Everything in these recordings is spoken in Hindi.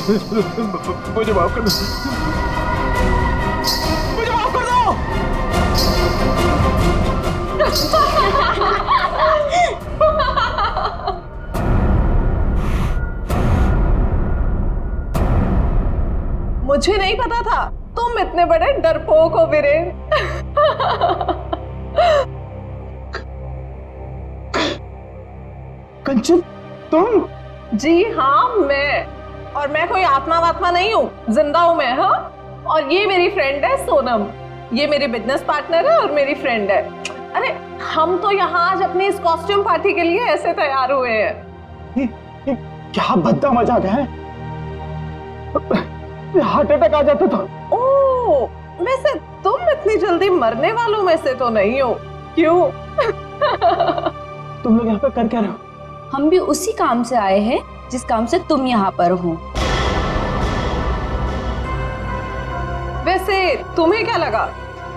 मुझे माफ कर दो, मुझे माफ कर दो। मुझे नहीं पता था तुम इतने बड़े डरपोक हो वीरेन। कंचन, तुम? जी हाँ, मैं। और मैं कोई आत्मा वात्मा नहीं हूँ, जिंदा हूँ मैं। हाँ, और ये मेरी फ्रेंड है सोनम। ये मेरी बिजनेस पार्टनर है और मेरी फ्रेंड है। अरे हम तो यहाँ आज अपनी इस कॉस्ट्यूम पार्टी के लिए ऐसे तैयार हुए हैं। ये क्या भद्दा मजाक है? हार्ट अटैक आ जाता था। ओह, वैसे तुम इतनी जल्दी मरने वालों में से तो नहीं हो, क्यों? तुम लोग यहाँ पे कर क्या रहे हो? हम भी उसी काम से आए हैं जिस काम से तुम यहाँ पर हो। वैसे तुम्हें क्या लगा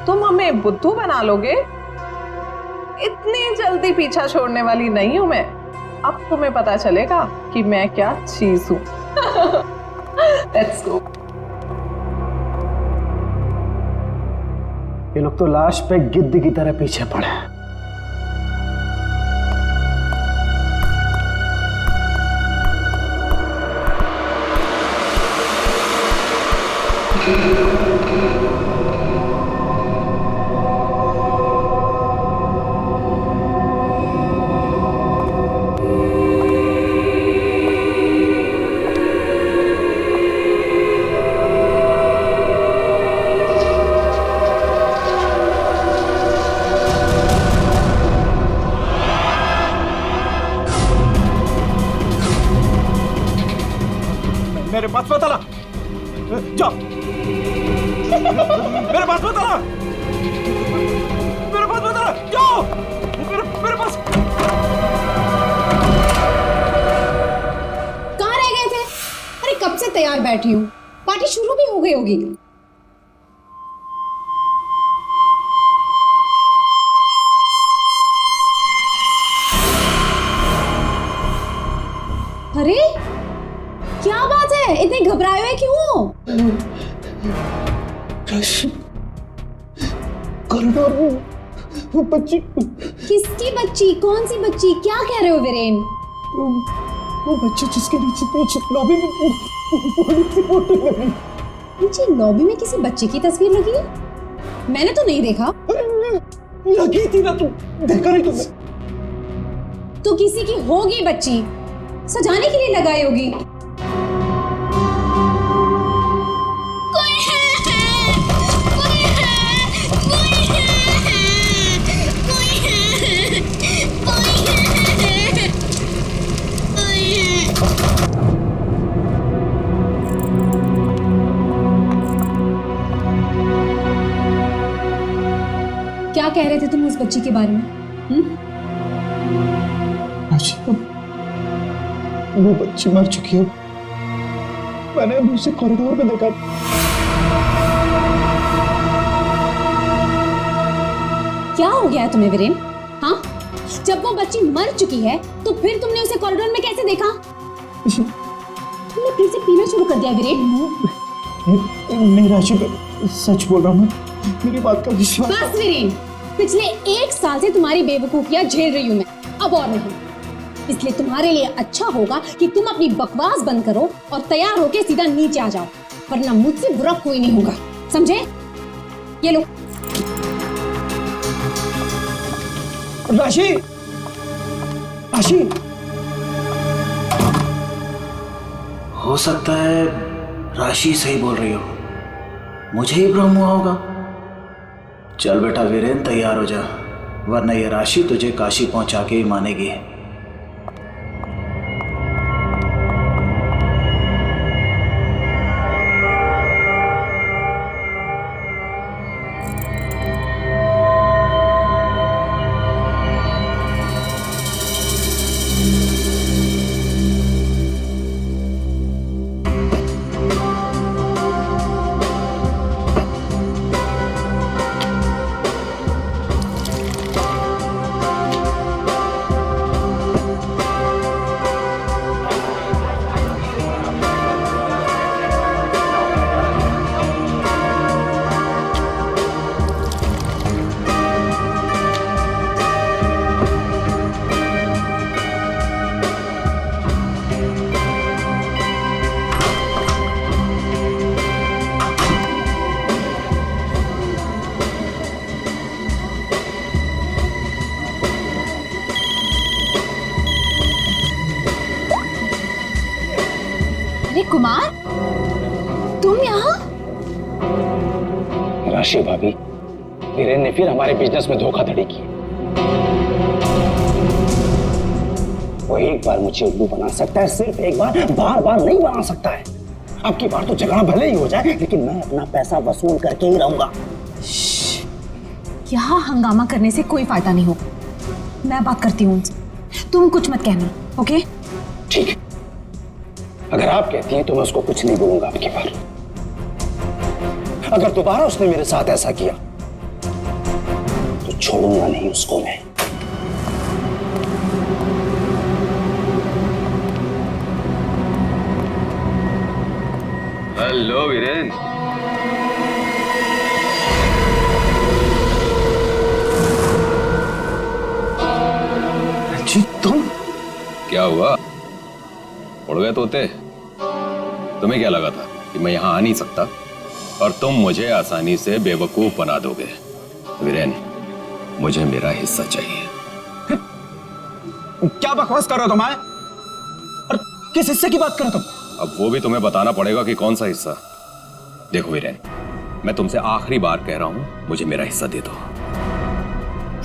तुम हमें बुद्धू बना लोगे? इतनी जल्दी पीछा छोड़ने वाली नहीं हूं मैं। अब तुम्हें पता चलेगा कि मैं क्या चीज हूं। Let's go. ये लोग तो लाश पे गिद्ध की तरह पीछे पड़े हैं। मेरे पास मत आना, जाओ। मेरे पास मत आना, मेरे पास मत आना, जाओ। मेरे पास। कहाँ रह गए थे? अरे कब से तैयार बैठी हूँ, पार्टी शुरू भी हो गई होगी। अरे क्या बात है, इतने घबराए हुए क्यों हो? कॉरिडोर में वो बच्ची। किसकी बच्ची? कौन सी बच्ची? क्या कह रहे हो वीरेन? वो बच्ची जिसके नीचे पीछे लॉबी में बड़ी सी फोटो लगी। नीचे लॉबी में किसी बच्चे की तस्वीर लगी है? मैंने तो नहीं देखा। लगी थी ना, तुम देखा नहीं तुमने? तो किसी की होगी बच्ची, सजाने के लिए लगाई होगी। क्या कह रहे थे तुम उस बच्ची के बारे में? वो बच्ची मर चुकी है। मैंने उसे कॉरिडोर में देखा। क्या हो गया तुम्हें वीरेन? हाँ, जब वो बच्ची मर चुकी है तो फिर तुमने उसे कॉरिडोर में कैसे देखा? तुमने फिर से पीना शुरू कर दिया वीरेन? नहीं राशि, सच बोल रहा हूँ, मेरी बात का विश्वास। बस वीरेन, पिछले 1 साल से तुम्हारी बेवकूफियां झेल रही हूं मैं, अब और नहीं। इसलिए तुम्हारे लिए अच्छा होगा कि तुम अपनी बकवास बंद करो और तैयार होके सीधा नीचे आ जाओ, वरना मुझसे बुरा कोई नहीं होगा, समझे? ये लो। राशि, राशि, हो सकता है राशि सही बोल रही हो, मुझे ही भ्रम हुआ होगा। चल बेटा वीरेन, तैयार हो जा, वरना ये राशि तुझे काशी पहुंचा के ही मानेगी। कुमार, तुम यहाँ? राशि भाभी, वीरेन ने फिर हमारे बिजनेस में धोखाधड़ी की। वो एक बार मुझे उल्लू बना सकता है, सिर्फ एक बार, बार बार नहीं बना सकता है। अब की बार तो झगड़ा भले ही हो जाए, लेकिन मैं अपना पैसा वसूल करके ही रहूंगा। यहाँ हंगामा करने से कोई फायदा नहीं होगा। मैं बात करती हूँ उनसे, तुम कुछ मत कहना, ओके? ठीक है, अगर आप कहती हैं तो मैं उसको कुछ नहीं बोलूंगा। अब की बार अगर दोबारा उसने मेरे साथ ऐसा किया तो छोड़ूंगा नहीं उसको मैं। हेलो वीरेन। जी तुम? क्या हुआ, उड़ गए तोते? तुम्हें क्या लगा था कि मैं यहां आ नहीं सकता और तुम मुझे आसानी से बेवकूफ बना दोगे? वीरेन, मुझे मेरा हिस्सा चाहिए। क्या बकवास कर रहे हो तुम? और किस हिस्से की बात कर रहे हो तुम? अब वो भी तुम्हें बताना पड़ेगा कि कौन सा हिस्सा। देखो वीरेन, मैं तुमसे आखिरी बार कह रहा हूं, मुझे मेरा हिस्सा दे दो,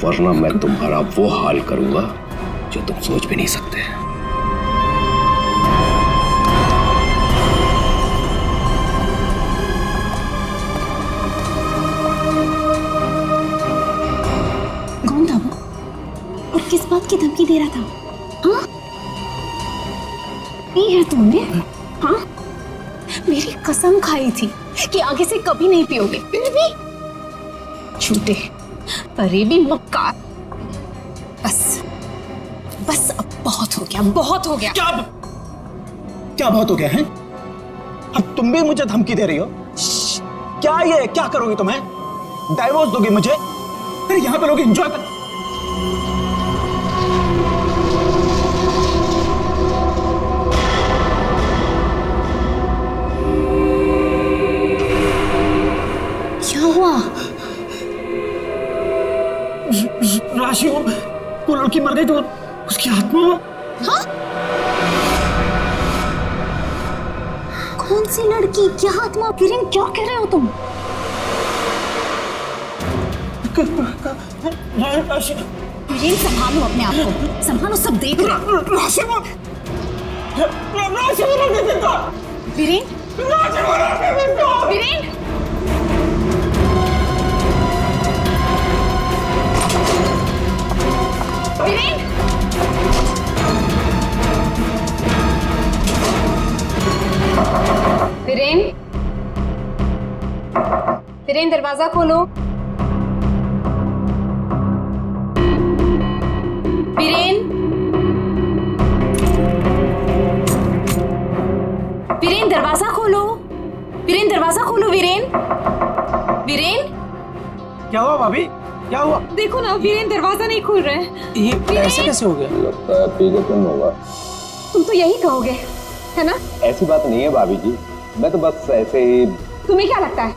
वरना मैं तुम्हारा वो हाल करूंगा जो तुम सोच भी नहीं सकते। कौन था वो और किस बात की धमकी दे रहा था? हाँ, ये है तुमने? हाँ, मेरी कसम खाई थी कि आगे से कभी नहीं पियोगे, फिर भी झूठे, फरेबी, मक्कार। बस बस, अब बहुत हो गया, बहुत हो गया। क्या बहुत हो गया है? अब तुम भी मुझे धमकी दे रही हो? क्या ये क्या करोगी तुम्हें? डाइवोर्स दोगी मुझे? अरे यहाँ पे लोग एंजॉय कर। क्या हुआ? राशि, वो लड़की मर गई तो उसकी आत्मा? हाँ? कौन सी लड़की? क्या आत्मा? वीरेन, क्या कह रहे हो तुम? राशि, वीरेन, संभालो अपने आप को, संभालो, सब देख रहे हैं। राशि वो नहीं देता। वीरेन, राशि वो नहीं देता। वीरेन, वीरेन, वीरेन, वीरेन, दरवाजा खोलो। वीरेन, वीरेन, दरवाजा खोलो। वीरेन, दरवाजा खोलो। वीरेन, वीरेन, क्या हुआ भाभी? क्या हुआ? देखो ना, वीरेन दरवाजा नहीं खोल रहे हैं। ये ऐसे कैसे हो गया? लगता है पी के तुम होगा। तुम तो यही कहोगे, है ना? ऐसी बात नहीं है भाभी जी, मैं तो बस ऐसे ही। तुम्हें क्या लगता है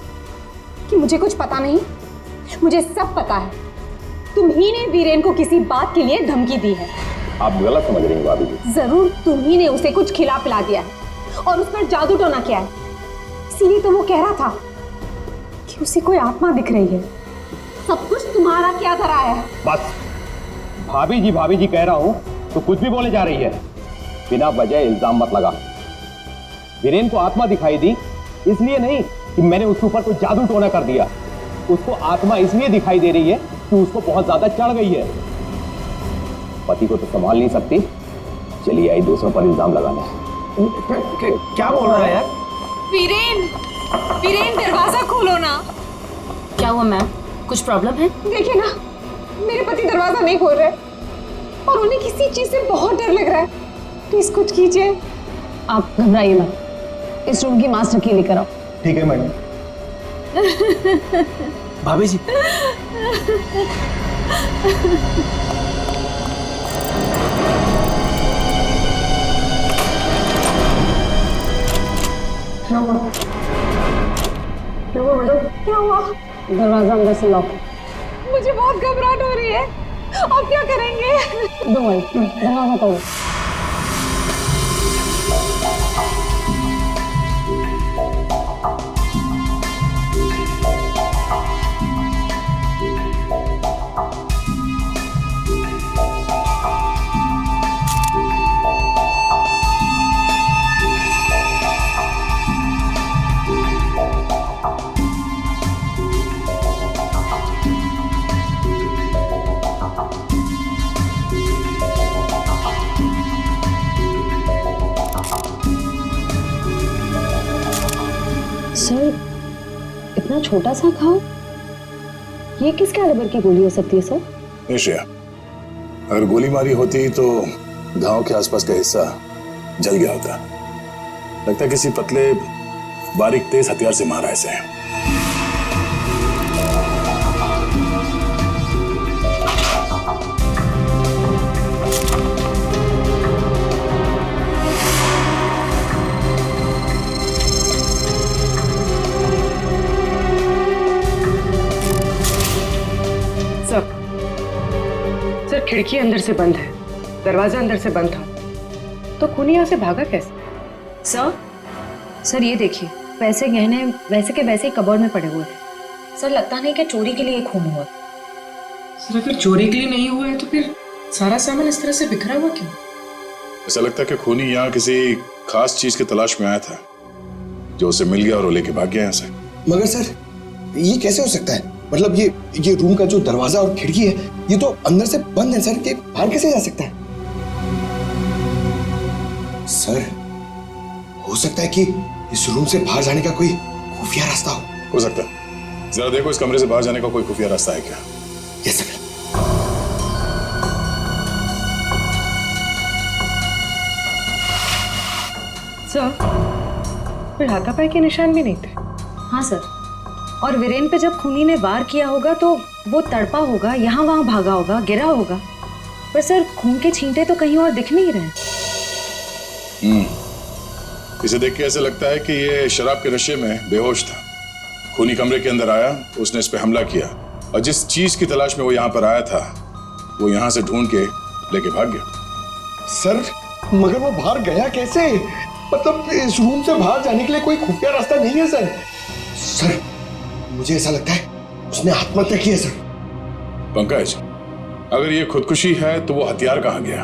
कि मुझे कुछ पता नहीं? मुझे सब पता है। तुम ही ने वीरेन को किसी बात के लिए धमकी दी है। आप गलत समझ रही हैं भाभी जी। जरूर तुम ही ने उसे कुछ खिला पिला दिया है और उस पर जादू टोना किया है। इसीलिए तो वो कह रहा था कि उसे कोई आत्मा दिख रही है। सब कुछ तुम्हारा क्या धरा है? बस भाभी जी कह रहा हूं तो कुछ भी बोले जा रही है। बिना वजह इल्जाम मत लगा। वीरेन को आत्मा दिखाई दी इसलिए नहीं कि मैंने उसके ऊपर कोई जादू टोना कर दिया। उसको आत्मा इसलिए दिखाई दे रही है कि उसको बहुत ज्यादा चढ़ गई है। पति को तो संभाल नहीं सकती, चलिए आई दूसरों पर इल्जाम लगाने। क्या बोल रहा है यार? वीरेन, वीरेन, दरवाजा खोलो ना। क्या हुआ मैम, कुछ प्रॉब्लम है? देखिए ना, मेरे पति दरवाजा नहीं खोल रहे और उन्हें किसी चीज से बहुत डर लग रहा है। प्लीज कुछ कीजिए। आप घबराइए मत, इस रूम की मास्टर की लेकर आओ। ठीक है मैडम। भाभी जी, क्या हुआ? दरवाजा अंदर से लॉक। मुझे बहुत घबराहट हो रही है। अब क्या करेंगे? दरवाजा तोड़ो। सर इतना छोटा सा घाव, ये किस कैलिबर की गोली हो सकती है सर? निश्चय, अगर गोली मारी होती तो घाव के आसपास का हिस्सा जल गया होता। लगता है किसी पतले बारीक तेज हथियार से मारा इसे। सर खिड़की अंदर से बंद है, दरवाजा अंदर से बंद था, तो खूनी यहाँ से भागा कैसे? सर ये देखिए, पैसे गहने वैसे के वैसे ही कबर्ड में पड़े हुए थे। सर लगता नहीं कि चोरी के लिए खून हुआ। सर अगर चोरी के लिए नहीं हुआ है तो फिर सारा सामान इस तरह से बिखरा हुआ क्यों? ऐसा लगता है कि खूनी यहाँ किसी खास चीज की तलाश में आया था, जो उसे मिल गया और वो लेके भाग गया यहाँ से। मगर सर ये कैसे हो सकता है? मतलब ये रूम का जो दरवाजा और खिड़की है ये तो अंदर से बंद है सर, के बाहर कैसे जा सकता है? सर हो सकता है कि इस रूम से बाहर जाने का कोई खुफिया रास्ता हो सकता है। जरा देखो इस कमरे से बाहर जाने का कोई खुफिया रास्ता है क्या? Yes sir. सर फिर हाथापाई के निशान भी नहीं थे। हाँ सर, और वीरेन पे जब खूनी ने वार किया होगा तो वो तड़पा होगा, यहाँ वहां भागा होगा, गिरा होगा, पर सर खून के छींटे तो कहीं और दिख नहीं रहे। इसे देख के ऐसा लगता है कि ये शराब के नशे में बेहोश था। खूनी कमरे के अंदर आया, उसने इस पे हमला किया और जिस चीज की तलाश में वो यहाँ पर आया था वो यहाँ से ढूंढ के लेके भाग गया। सर मगर वो बाहर गया कैसे? मतलब इस रूम से बाहर जाने के लिए कोई खुफिया रास्ता नहीं है सर। सर मुझे ऐसा लगता है उसने आत्महत्या की है सर। पंकज, अगर ये खुदकुशी है तो वो हथियार कहाँ गया?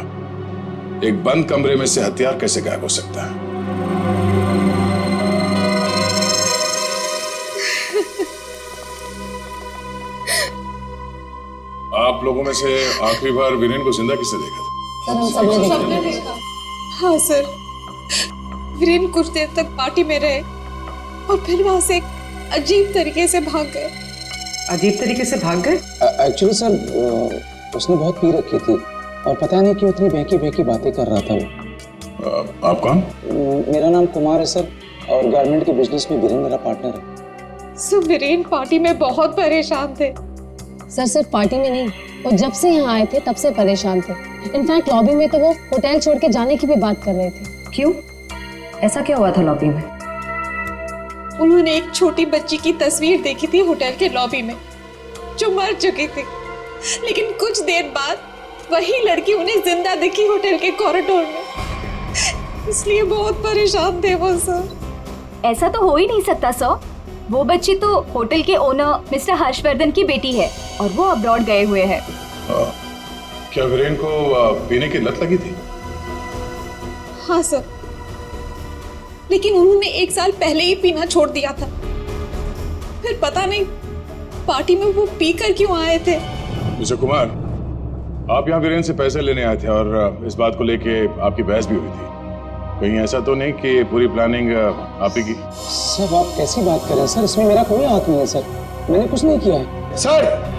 एक बंद कमरे में से हथियार कैसे गायब हो सकता है? आप लोगों में से आखिरी बार वीरेन को जिंदा किसने देखा था? सबने देखा। हाँ सर, वीरेन कुछ देर तक पार्टी में रहे और फिर वहां से एक अजीब तरीके से भाग गए। अजीब तरीके से भाग गए? एक्चुअली सर उसने बहुत पी रखी थी और पता नहीं क्यों इतनी बहकी बहकी बातें कर रहा था वो। आप कौन? मेरा नाम कुमार है सर और गारमेंट के बिजनेस में वीरेन मेरा पार्टनर है। सो वीरेन पार्टी में बहुत परेशान थे। सर सिर्फ पार्टी में नहीं, वो जब से यहाँ आए थे तब से परेशान थे। इनफैक्ट लॉबी में तो वो होटल छोड़ के जाने की भी बात कर रहे थे। क्यों? ऐसा क्या हुआ था लॉबी में? उन्होंने एक छोटी बच्ची की तस्वीर देखी थी होटल के लॉबी में जो मर चुकी थी, लेकिन कुछ देर बाद वही लड़की उन्हें जिंदा दिखी होटल के कॉरिडोर में। इसलिए बहुत परेशान थे वो सर। ऐसा तो हो ही नहीं सकता सर, वो बच्ची तो होटल के ओनर मिस्टर हर्षवर्धन की बेटी है और वो अब्रॉड गए हुए हैं। क्या वीरेन को पीने की लत लगी थी? हाँ सर, लेकिन उन्होंने 1 साल पहले ही पीना छोड़ दिया था। फिर पता नहीं पार्टी में वो पीकर क्यों आए थे। मिस्टर कुमार, आप यहाँ वीरेन से पैसे लेने आए थे और इस बात को लेके आपकी बहस भी हुई थी। कहीं ऐसा तो नहीं कि पूरी प्लानिंग आप ही की? सर आप कैसी बात कर रहे हैं सर, इसमें मेरा कोई हाथ नहीं है सर, मैंने कुछ नहीं किया है। सर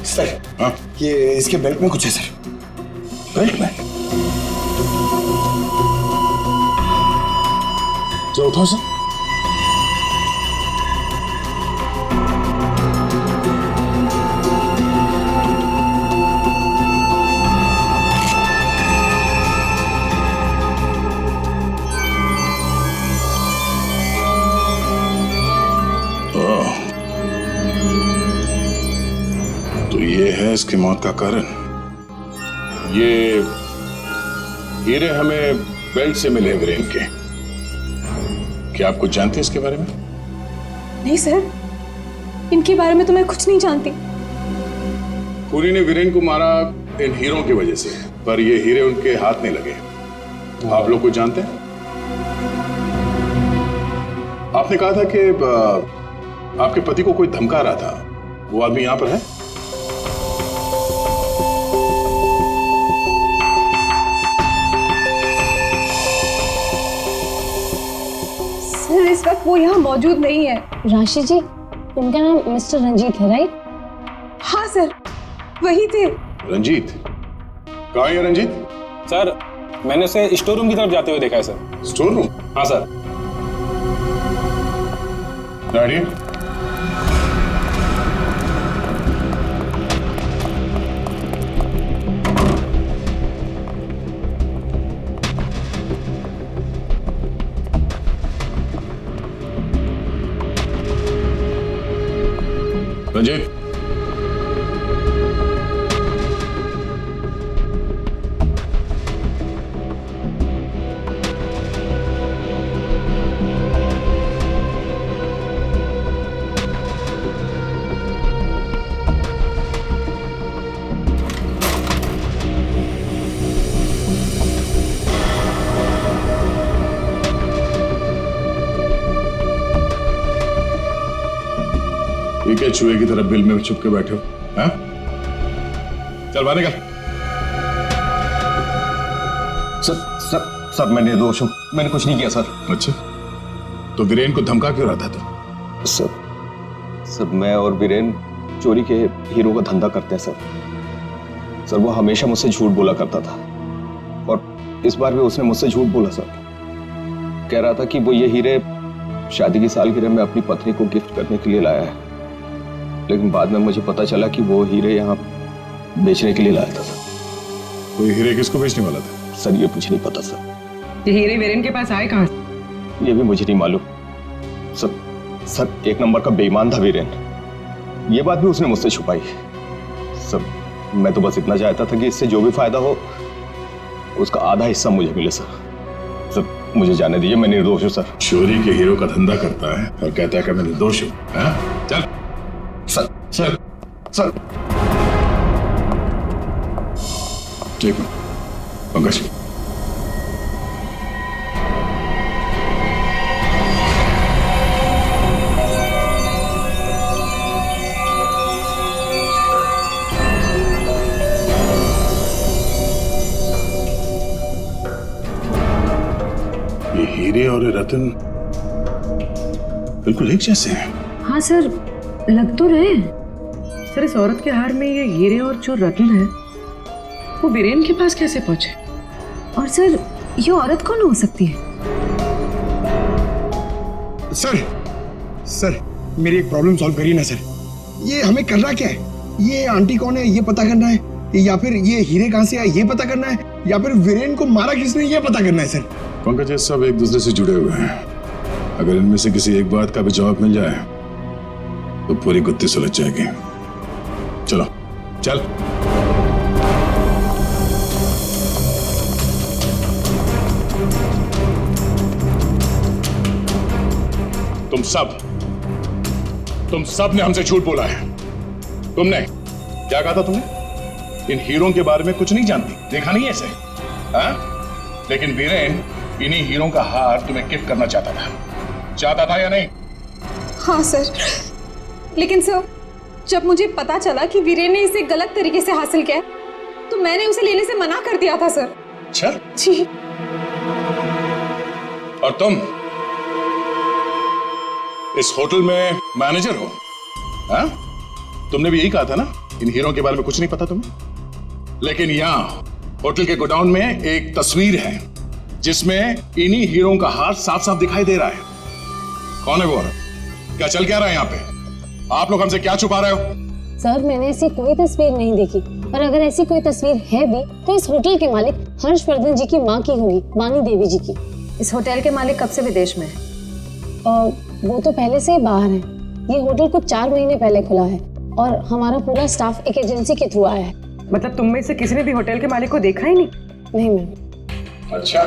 सर हाँ? ये इसके बेल्ट में कुछ है सर। बेल्ट में? जो उठाओ सर। तो ये है इसकी मौत का कारण। ये हीरे हमें बेल्ट से मिले वीरेन के। क्या आप कुछ जानते हैं इसके बारे में? नहीं सर, इनके बारे में तो मैं कुछ नहीं जानती। खूनी ने वीरेन को मारा इन हीरों की वजह से, पर ये हीरे उनके हाथ नहीं लगे। आप लोग कुछ जानते हैं? आपने कहा था कि आपके पति को कोई धमका रहा था, वो आदमी यहां पर है? इस वक्त वो यहाँ मौजूद नहीं है। राशि जी, उनका नाम मिस्टर रंजीत है, राइट? हाँ सर, वही थे। रंजीत? कहाँ है रंजीत? सर, मैंने उसे स्टोर रूम की तरफ जाते हुए देखा है सर। Store room? हाँ सर। डैडी? रंजीत? ठीक है, चूहे की तरफ बिल में छुप के बैठे हो, हाँ? चल बाहर निकल। सर मैं निर्दोष हूँ, मैंने कुछ नहीं किया सर। अच्छा, तो वीरेन को धमका क्यों रहा था तू? सर मैं और वीरेन चोरी के हीरो का धंधा करते हैं सर। वो हमेशा मुझसे झूठ बोला करता था और इस बार भी उसने मुझसे झूठ बोला सर। कह रहा था कि वो ये हीरे शादी की सालगिरह में अपनी पत्नी को गिफ्ट करने के लिए लाया है, लेकिन बाद में मुझे पता चला कि वो हीरे यहाँ बेचने के लिए लाया था। कोई हीरे किसको बेचने वाला था? सर ये मुझे नहीं पता सर। ये हीरे वीरेन के पास आए कहाँ से? ये भी मुझे नहीं मालूम सर। एक नंबर का बेईमान था वीरेन, ये बात भी उसने मुझसे छुपाई। सर मैं तो बस इतना चाहता था कि इससे जो भी फायदा हो उसका आधा हिस्सा मुझे मिले सर। मुझे जाने दीजिए, मैं निर्दोष हूँ सर। चोरी के हीरो का धंधा करता है और कहता है कि मैं निर्दोष हूँ, हाँ? चल सर ठीक है पंकज। ये हीरे और रतन बिल्कुल एक जैसे हैं। हाँ सर, लग तो रहे हैं। सर इस औरत के हार में ये हीरे और जो रत्न है वो वीरेन के पास कैसे पहुंचे? और सर ये औरत कौन हो सकती है? सर मेरी एक प्रॉब्लम सॉल्व करिए ना सर। ये हमें करना क्या है? ये आंटी कौन है ये पता करना है, या फिर ये हीरे कहाँ से आए ये पता करना है, या फिर वीरेन को मारा किसने ये पता करना है सर। पंकज, ये सब एक दूसरे से जुड़े हुए हैं। अगर इनमें से किसी एक बात का भी जवाब मिल जाए तो पूरी गुत्थी सुलझ जाएगी। चलो चल। तुम सब ने हमसे झूठ बोला है। तुमने क्या कहा था? तुमने इन हीरों के बारे में कुछ नहीं जानती, देखा नहीं ऐसे, हाँ? लेकिन वीरेन इन्हीं हीरों का हार तुम्हें गिफ्ट करना चाहता था या नहीं? हाँ सर, लेकिन सर जब मुझे पता चला कि वीरेन ने इसे गलत तरीके से हासिल किया तो मैंने उसे लेने से मना कर दिया था सर। अच्छा जी। और तुम इस होटल में मैनेजर हो, हाँ? तुमने भी यही कहा था ना इन हीरों के बारे में कुछ नहीं पता तुम्हें। लेकिन यहाँ होटल के गोडाउन में एक तस्वीर है जिसमें इन्हीं हीरों का हार साफ साफ दिखाई दे रहा है। कौन है वो औरत? क्या चल क्या रहा है यहाँ पे? आप लोग हमसे क्या छुपा रहे हो? सर मैंने ऐसी कोई तस्वीर नहीं देखी, और अगर ऐसी कोई तस्वीर है भी तो इस होटल के मालिक हर्षवर्धन जी की माँ की होगी, वाणी देवी जी की। इस होटल के मालिक कब से विदेश में है? वो तो पहले से ही बाहर है। ये होटल कुछ 4 महीने पहले खुला है और हमारा पूरा स्टाफ एक एजेंसी के थ्रू आया है। मतलब तुम में से किसी ने भी होटल के मालिक को देखा ही नहीं? नहीं मैम। अच्छा,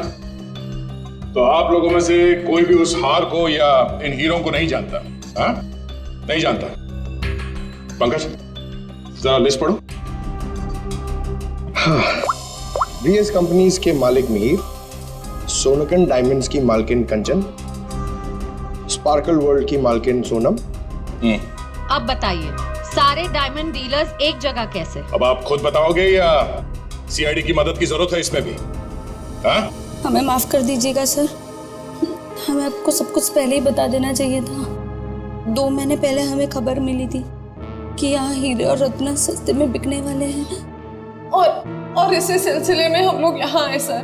तो आप लोगों में से कोई भी उस हार को या इन हीरों को नहीं जानता, हाँ? नहीं जानता। पंकज जरा लिस्ट पढ़ो। हाँ, वीएस कंपनीज के मालिक मीर, सोनकन डायमंड्स की मालकिन कंचन, स्पार्कल वर्ल्ड की मालकिन सोनम। अब बताइए सारे डायमंड डीलर्स एक जगह कैसे? अब आप खुद बताओगे या सीआईडी की मदद की जरूरत है इसमें भी? हाँ? हमें माफ कर दीजिएगा सर, हमें आपको सब कुछ पहले ही बता देना चाहिए था। 2 महीने पहले हमें खबर मिली थी कि यहाँ हीरे और रत्न सस्ते में बिकने वाले हैं। और इसी सिलसिले में हम लोग यहाँ आए सर।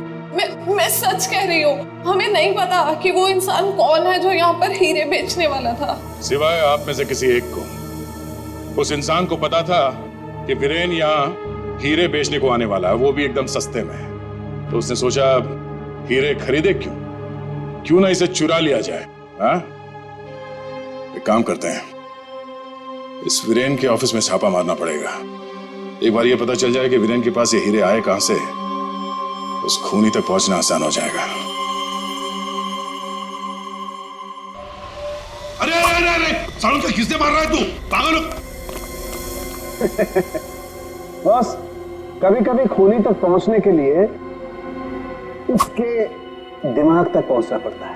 मैं सच कह रही हूँ, हमें नहीं पता कि वो इंसान कौन है जो यहाँ पर हीरे बेचने वाला था। सिवाय आप में से किसी एक को, उस इंसान को पता था कि वीरेन यहाँ हीरे बेचने को आने वाला है, वो भी एकदम सस्ते में। तो उसने सोचा हीरे खरीदे क्यों ना इसे चुरा लिया जाए। हाँ, एक काम करते हैं, इस वीरेन के ऑफिस में छापा मारना पड़ेगा। एक बार ये पता चल जाए कि वीरेन के पास ये हीरे आए कहां से, उस खूनी तक पहुंचना आसान हो जाएगा। अरे अरे अरे सालों से किससे मार रहा है तू, पागल हो? बॉस, कभी कभी खूनी तक पहुंचने के लिए उसके दिमाग तक पहुंचना पड़ता है।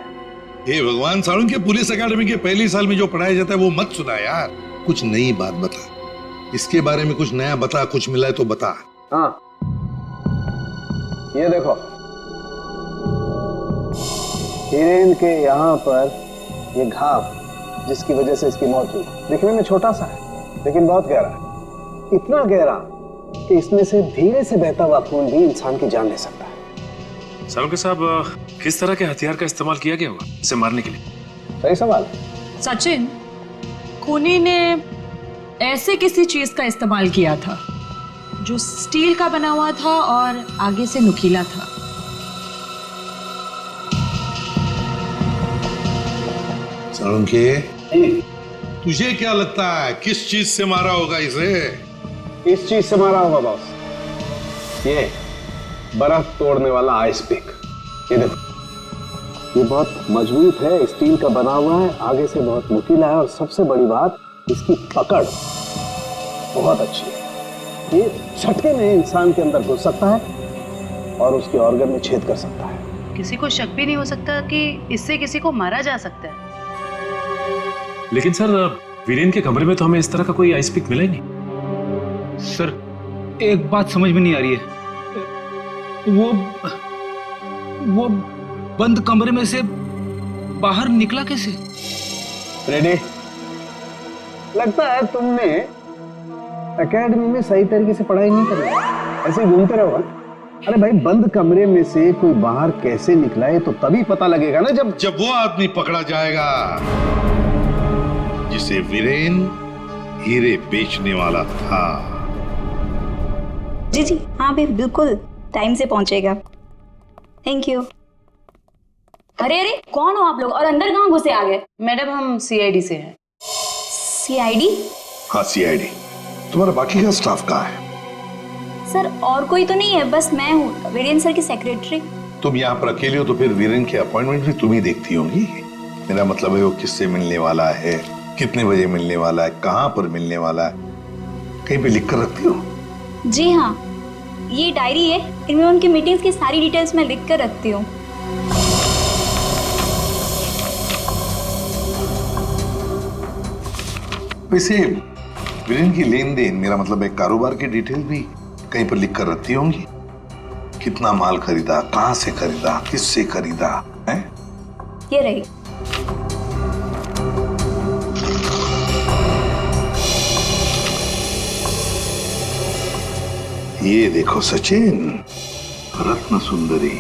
हे भगवान, सालुन के पुलिस अकेडमी के पहले साल में जो पढ़ाया जाता है वो मत सुना यार। कुछ नई बात बता, इसके बारे में कुछ नया बता, कुछ मिला है तो बता। हाँ, ये देखो, हीरेन के यहाँ पर ये घाव जिसकी वजह से इसकी मौत हुई, दिखने में छोटा सा है लेकिन बहुत गहरा है। इतना गहरा कि इसमें से धीरे से बहता हुआ खून भी इंसान की जान ले सकता है। सालुंके साहब, किस तरह के हथियार का इस्तेमाल किया गया होगा इसे मारने के लिए? सही सवाल। सचिन, खूनी ने ऐसे किसी चीज का इस्तेमाल किया था जो स्टील का बना हुआ था और आगे से नुकीला था। सालुंके, तुझे क्या लगता है किस चीज से मारा होगा इसे? इस चीज से मारा होगा बॉस, ये बर्फ तोड़ने वाला आइस पिक। ये देखो, ये बहुत मजबूत है, स्टील का बना हुआ है, आगे से बहुत नुकीला है और सबसे बड़ी बात इसकी पकड़ बहुत अच्छी है। ये झटके में इंसान के अंदर घुस सकता है और उसके ऑर्गन में छेद कर सकता है। किसी को शक भी नहीं हो सकता कि इससे किसी को मारा जा सकता है। लेकिन सर, वीरेन के कमरे में तो हमें इस तरह का कोई आइस पिक मिला ही नहीं। सर, एक बात समझ में नहीं आ रही है, वो बंद कमरे में से बाहर निकला कैसे? रेडी? लगता है तुमने एकेडमी में सही तरीके से पढ़ाई नहीं करी, ऐसे ही घूमते रहो। अरे भाई, बंद कमरे में से कोई बाहर कैसे निकला है तो तभी पता लगेगा ना जब वो आदमी पकड़ा जाएगा जिसे वीरेन हीरे बेचने वाला था। जी जी हाँ भाई, बिल्कुल टाइम से पहुंचेगा। Thank you. अरे अरे, कौन हो आप लोग और अंदर कहाँ घुसे आ गए? मैडम, हम सीआईडी से हैं। सीआईडी? हाँ, सीआईडी। तुम्हारा बाकी का स्टाफ कहाँ है? सर, और कोई तो नहीं है, बस मैं हूँ, वीरेन सर की सेक्रेटरी। तुम यहाँ पर अकेले हो तो फिर वीरेन की अपॉइंटमेंट भी तुम ही देखती होंगी। मेरा मतलब है वो किससे मिलने वाला है, कितने बजे मिलने वाला है, कहाँ पर मिलने वाला है, कहीं पे लिख कर रखती हो? जी हाँ, ये डायरी है, इनमें उनकी मीटिंग्स की सारी डिटेल्स मैं लिख कर रखती हूँ। वैसे वीरेन की लेन देन, मेरा मतलब है कारोबार की डिटेल भी कहीं पर लिख कर रखती होंगी। कितना माल खरीदा, कहाँ से खरीदा, किससे खरीदा है? ये रही। ये देखो सचिन, रत्न सुंदरी,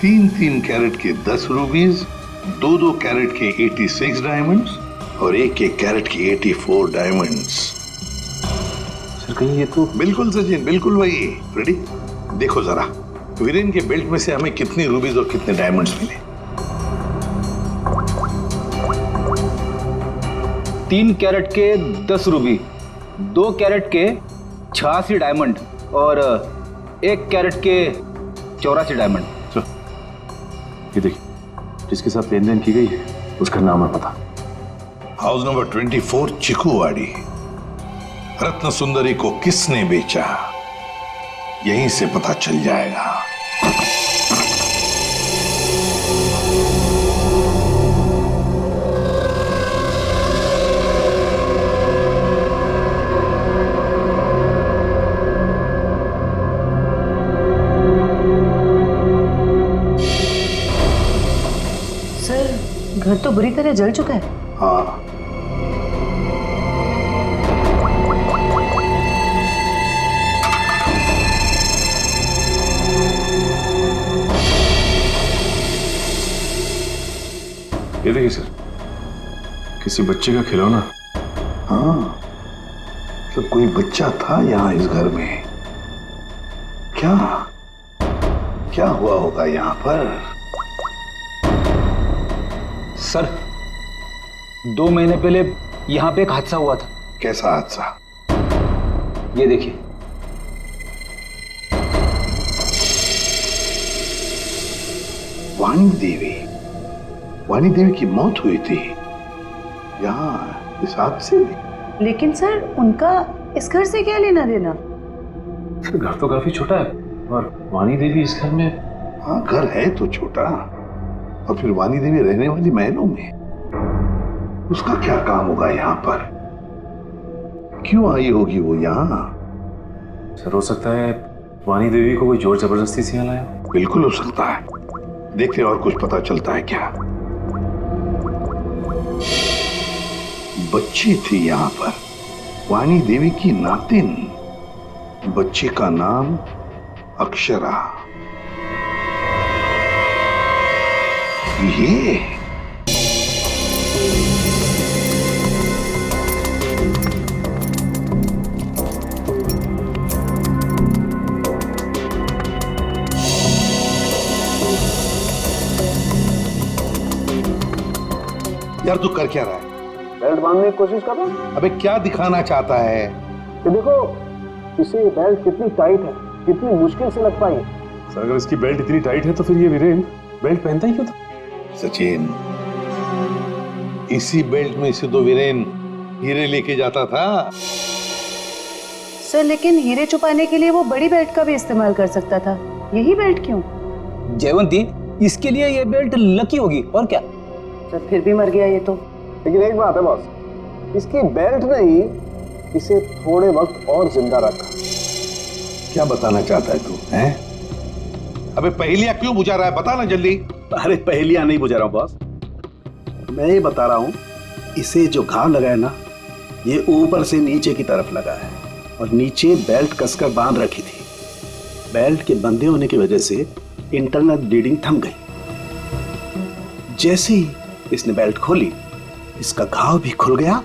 3-3 कैरेट के 10 रूबीज, 2-2 कैरेट के 86 डायमंड्स और 1-1 कैरेट के 84 डायमंड्स। सर, कहीं ये तो... बिल्कुल सचिन, बिल्कुल वही। रेडी? देखो जरा, वीरेन के बेल्ट में से हमें कितनी रूबीज और कितने डायमंड्स मिले? 3 कैरेट के 10 रूबी, 2 कैरेट के 86 डायमंड और 1 कैरेट के 84 डायमंड। ये देखिए, जिसके साथ लेन देन की गई है उसका नाम और पता। House number 24, चिकुवाड़ी। रत्न सुंदरी को किसने बेचा, यहीं से पता चल जाएगा। सर घर तो बुरी तरह जल चुका है। हाँ, ये देखिए सर, किसी बच्चे का खिलौना। हाँ, तो कोई बच्चा था यहाँ इस घर में। क्या क्या हुआ होगा यहाँ पर? सर 2 महीने पहले यहाँ पे एक हादसा हुआ था। कैसा हादसा? ये देखिए। वाणी देवी की मौत हुई थी यहाँ इस हादसे में। लेकिन सर उनका इस घर से क्या लेना देना? सर घर तो काफी छोटा है और वाणी देवी इस घर में। हाँ, घर है तो छोटा, और फिर वाणी देवी रहने वाली महलों में। उसका क्या काम होगा यहाँ पर? क्यों आई होगी वो यहाँ? सर हो सकता है वाणी देवी को कोई जोर जबरदस्ती से यहाँ लाया। बिल्कुल हो सकता है। देखते और कुछ पता चलता है क्या। बच्ची थी यहाँ पर, वाणी देवी की नातिन। बच्चे का नाम अक्षरा। ये यार तू कर क्या रहा है? बेल्ट बांधने की कोशिश कर रहा हूं। अबे क्या दिखाना चाहता है? कि देखो इसे बेल्ट कितनी टाइट है, कितनी मुश्किल से लग पाई। सर अगर इसकी बेल्ट इतनी टाइट है तो फिर ये वीरेन बेल्ट पहनता ही क्यों था? सचिन, इसी बेल्ट में से तो वीरेन हीरे लेके जाता था। सर लेकिन हीरे छुपाने के लिए वो बड़ी बेल्ट का भी इस्तेमाल कर सकता था, यही बेल्ट क्यों? जयवंती, इसके लिए ये बेल्ट लकी होगी और क्या। सर फिर भी मर गया ये तो। लेकिन एक बात है बॉस, इसकी बेल्ट ने ही इसे थोड़े वक्त और जिंदा रखा। क्या बताना चाहता है तू? हैं? अबे पहेलियां क्यों बुझा रहा है? बता ना जल्दी। अरे पहेलियां नहीं बुझा रहा हूं बॉस, मैं ये बता रहा हूं इसे जो घाव लगा है ना, ये ऊपर से नीचे की तरफ लगा है और नीचे बेल्ट कसकर बांध रखी थी। बेल्ट के बंधे होने की वजह से इंटरनल ब्लीडिंग थम गई। जैसे ही इसने बेल्ट खोली, इसका घाव भी खुल गया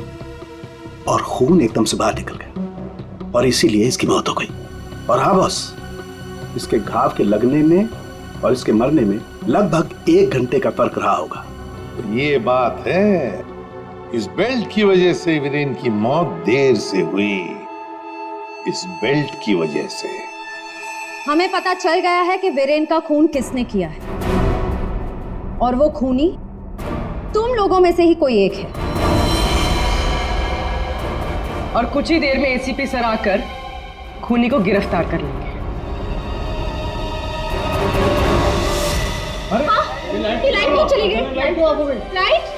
और खून एकदम से बाहर निकल गया और इसीलिए इसकी मौत हो गई। और हाँ बॉस, इसके घाव के लगने में और इसके मरने में लगभग 1 घंटे का फर्क रहा होगा। ये बात है, इस बेल्ट की वजह से वीरेन की मौत देर से हुई। इस बेल्ट की वजह से हमें पता चल गया है कि वीरेन का खून किसने किया है, और वो खूनी तुम लोगों में से ही कोई एक है। और कुछ ही देर में एसीपी सर आकर खूनी को गिरफ्तार कर लेंगे। ये लाइट क्यों चली गई? लाइट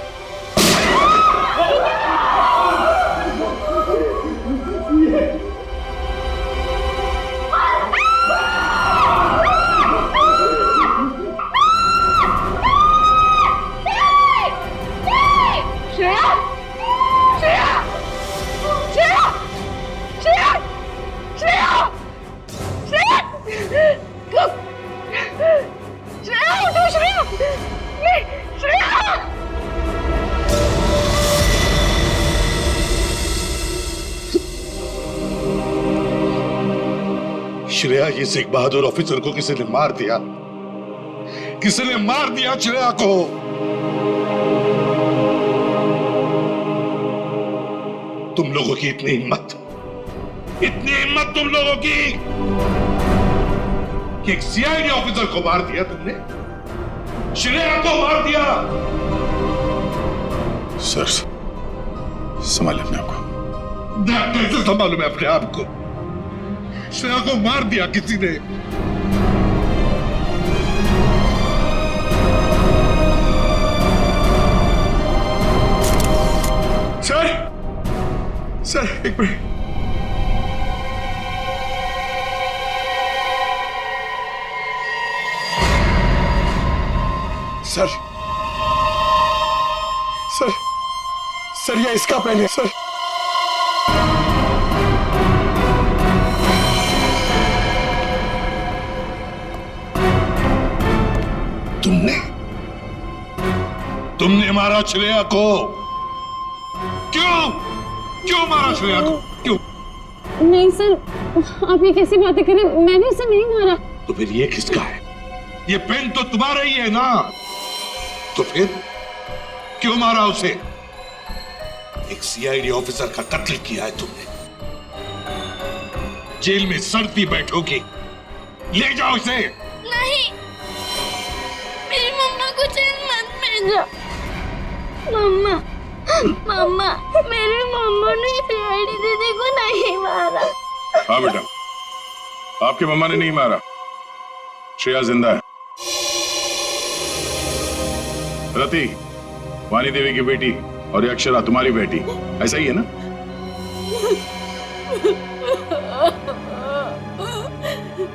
श्रेया, ये सिख बहादुर ऑफिसर को किसी ने मार दिया। किसी ने मार दिया श्रेया को। तुम लोगों की इतनी हिम्मत तुम लोगों की कि एक सीआईडी ऑफिसर को मार दिया तुमने, श्रेया को मार दिया। सर संभालिए अपने आप को। कैसे संभालूं मैं अपने आप को? श्रेया को मार दिया किसी ने। सर एक मिनट। सर सर ये इसका पेन है सर। तुमने मारा श्रेया को। क्यों मारा श्रेया को? क्यों? नहीं सर, आप ये कैसी बातें करें, मैंने उसे नहीं मारा। तो फिर ये किसका है? ये पेन तो तुम्हारा ही है ना, तो फिर क्यों मारा उसे? एक सीआईडी ऑफिसर का कत्ल किया है तुमने, जेल में सड़ती बैठोगी। ले जाओ इसे। नहीं, मेरी मम्मा को जेल मत भेजो। मम्मा, मेरी मम्मा ने सीआईडी दीदी को नहीं मारा। हाँ बेटा, आपकी मम्मा ने नहीं मारा, श्रेया जिंदा है। रति, वानी देवी की बेटी, और ये अक्षरा तुम्हारी बेटी, ऐसा ही है ना?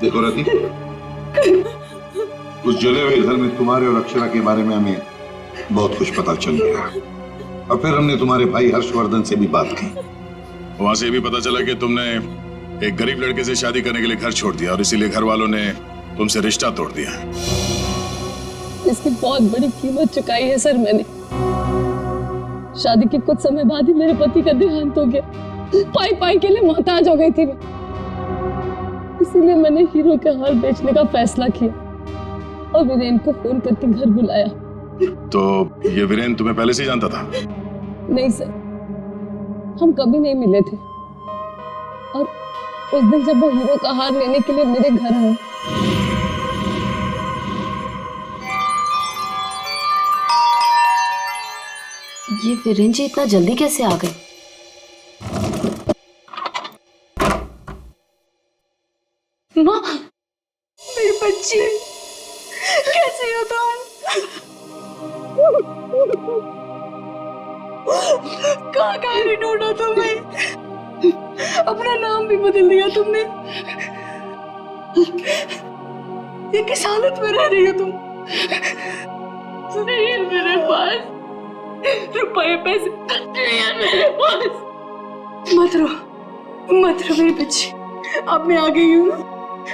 देखो रति, उस जले हुए घर में तुम्हारे और अक्षरा के बारे में हमें बहुत कुछ पता चल गया, और फिर हमने तुम्हारे भाई हर्षवर्धन से भी बात की। वहां से भी पता चला कि तुमने एक गरीब लड़के से शादी करने के लिए घर छोड़ दिया, और इसीलिए घर वालों ने तुमसे रिश्ता तोड़ दिया। इसकी बहुत बड़ी कीमत चुकाई है सर मैंने। शादी के कुछ समय बाद ही मेरे पति का देहांत हो गया। पाई के लिए मोहताज हो गई थी मैं, इसीलिए मैंने हीरो के हार बेचने का फैसला किया और वीरेन को फोन करके घर बुलाया। तो ये वीरेन तुम्हें पहले से ही जानता था? नहीं सर, हम कभी नहीं मिले थे, और उस दिन जब वो हीरो का हार लेने के लिए मेरे घर आए, ये वीरेन जी इतना जल्दी कैसे आ गए? माँ, मेरी बच्ची, कैसे हो तुम? कहाँ नहीं ढूंढा तुम्हें? अपना नाम भी बदल दिया तुमने। ये किस हालत में रह रही हो तुम? नहीं है मेरे पास रुपए पैसे नहीं है मेरे पास। मत रो मेरी बच्ची, अब मैं आ गई हूँ ना,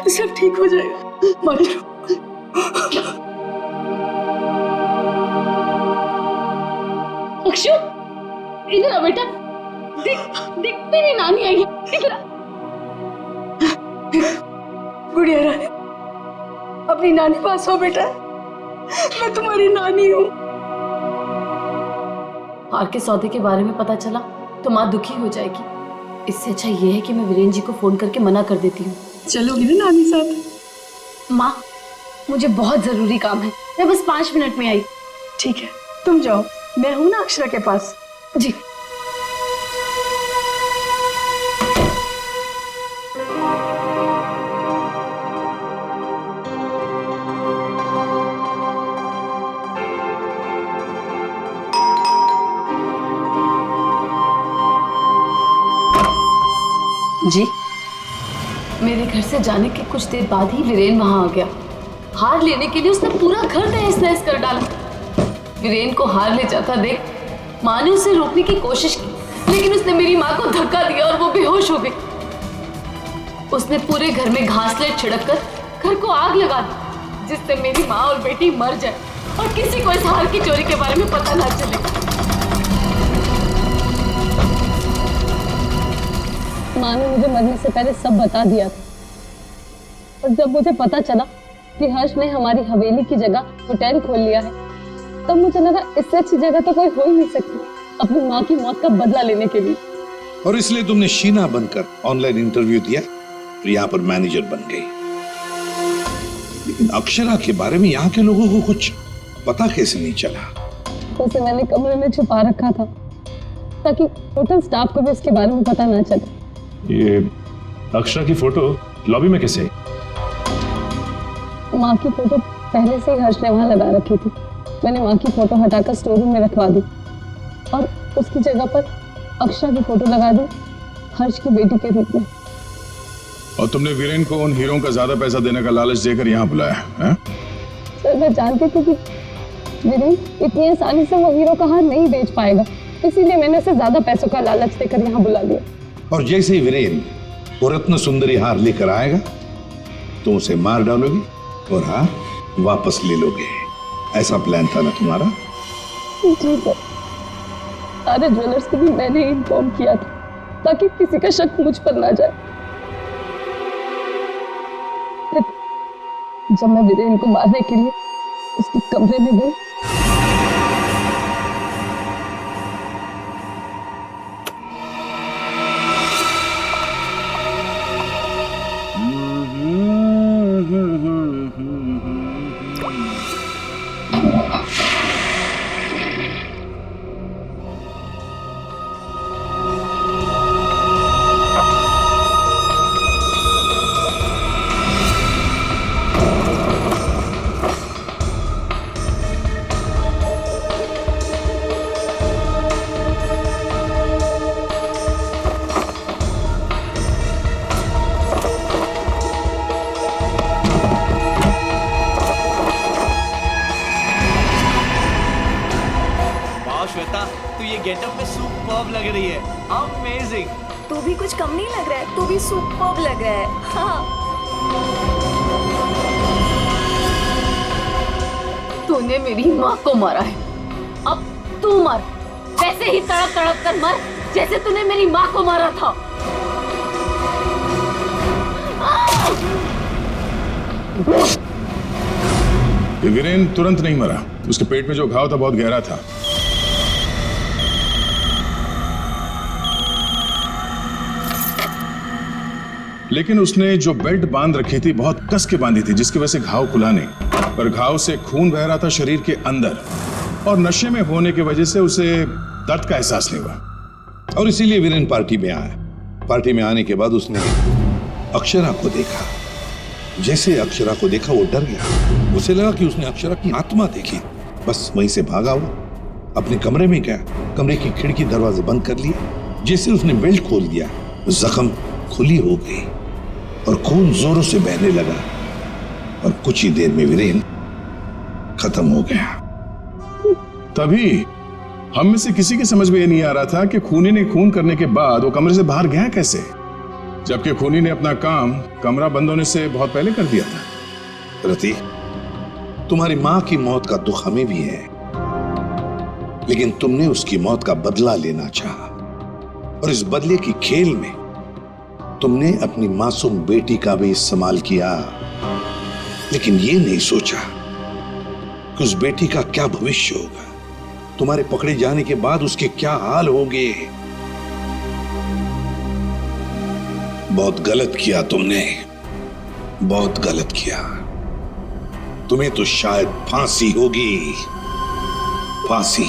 सब ठीक हो जाएगा, मत रो। अक्षु, इधर आ बेटा, देख तेरी नानी आई है, इधर आ। गुड़िया रानी, अपनी नानी पास हो बेटा, मैं तुम्हारी नानी हूँ। हार के सौदे के बारे में पता चला तो माँ दुखी हो जाएगी। इससे अच्छा ये है कि मैं वीरेन जी को फोन करके मना कर देती हूँ। चलोगी ना नानी साथ? माँ, मुझे बहुत जरूरी काम है, मैं बस 5 मिनट में आई। ठीक है, तुम जाओ, मैं हूं ना अक्षरा के पास। जी। जी, मेरे घर से जाने के कुछ देर बाद ही वीरेन वहां आ गया। हार लेने के लिए उसने पूरा घर तहस नहस कर डाला। वीरेन को हार ले जाता देख माँ ने उसे रोकने की कोशिश की, लेकिन उसने मेरी माँ को धक्का दिया और वो बेहोश हो गई। उसने पूरे घर में घासलेट छिड़क कर घर को आग लगा दी, जिससे मेरी माँ और बेटी मर जाए और किसी को इस हार की चोरी के बारे में पता ना चले। माँ ने मुझे मरने से पहले सब बता दिया था, और जब मुझे पता चला कि हर्ष ने हमारी हवेली की जगह होटल खोल लिया है, तब मुझे लगा इससे अच्छी जगह तो कोई हो ही नहीं सकती अपनी माँ की मौत का बदला लेने के लिए। और इसलिए तुमने शीना बनकर ऑनलाइन इंटरव्यू दिया और यहाँ पर मैनेजर बन गई। लेकिन अक्षरा के बारे में यहाँ के लोगों को कुछ पता कैसे नहीं चला? उसे मैंने कमरे में छुपा रखा था ताकि होटल स्टाफ को भी उसके बारे में पता ना चले। ये अक्षरा की फोटो लॉबी में कैसे? माँ की फोटो पहले से ही हर्ष ने वहां लगा रखी थी। मैंने माँ की फोटो हटाकर स्टोर रूम में रखवा दी और उसकी जगह पर अक्षरा की फोटो लगा दी हर्ष की बेटी के रूप में। और तुमने वीरेन को उन हीरों का ज्यादा पैसा देने का लालच देकर यहाँ बुलाया है? सर, मैं जानती थी कि वीरेन इतनी आसानी से वो हीरो का हार नहीं बेच पाएगा, इसीलिए मैंने उसे ज्यादा पैसों का लालच देकर यहाँ बुला लिया। और जैसे ही वीरेन वो रत्न सुंदरी हार लेकर आएगा तो उसे मार डालोगे और हार वापस ले लोगे। ऐसा प्लान था ना तुम्हारा? जी सर, सारे ज्वेलर्स को भी मैंने इन्फॉर्म किया था ताकि किसी का शक मुझ पर ना जाए। जब मैं वीरेन को मारने के लिए उसके कमरे में गई, श्वेता, तू ये गेटअप में सुपर्ब लग रही है। अमेजिंग। तू भी कुछ कम नहीं लग रहा है, तू भी सुपर्ब लग रहा है। हाँ। तूने मेरी माँ को मारा है, अब तू मर, वैसे ही तड़प तड़प कर मर जैसे तूने मेरी माँ को मारा था। वीरेन तुरंत नहीं मरा, उसके पेट में जो घाव था बहुत गहरा था। लेकिन उसने जो बेल्ट बांध रखी थी बहुत कस के बांधी थी, जिसकी वजह से घाव खुला नहीं, पर घाव से खून बह रहा था शरीर के अंदर, और नशे में होने की वजह से उसे दर्द का एहसास नहीं हुआ। और इसीलिए वीरेन पार्टी में आया। पार्टी में आने के बाद उसने अक्षरा को देखा। जैसे अक्षरा को देखा वो डर गया। उसे लगा कि उसने अक्षरा की आत्मा देखी। बस वहीं से भागा हुआ अपने कमरे में गया, कमरे की खिड़की दरवाजे बंद कर लिए। जैसे उसने बेल्ट खोल दिया, जख्म खुली हो गई और खून जोरों से बहने लगा, और कुछ ही देर में वीरेन खत्म हो गया। तभी हम में से किसी की समझ में ये नहीं आ रहा था कि खूनी ने खून करने के बाद वो कमरे से बाहर गया कैसे, जबकि खूनी ने अपना काम कमरा बंद होने से बहुत पहले कर दिया था। रति, तुम्हारी मां की मौत का दुख हमें भी है, लेकिन तुमने उसकी मौत का बदला लेना चाहा, और इस बदले की खेल में तुमने अपनी मासूम बेटी का भी इस्तेमाल किया, लेकिन ये नहीं सोचा कि उस बेटी का क्या भविष्य होगा, तुम्हारे पकड़े जाने के बाद उसके क्या हाल होंगे। बहुत गलत किया तुमने, बहुत गलत किया। तुम्हें तो शायद फांसी होगी, फांसी।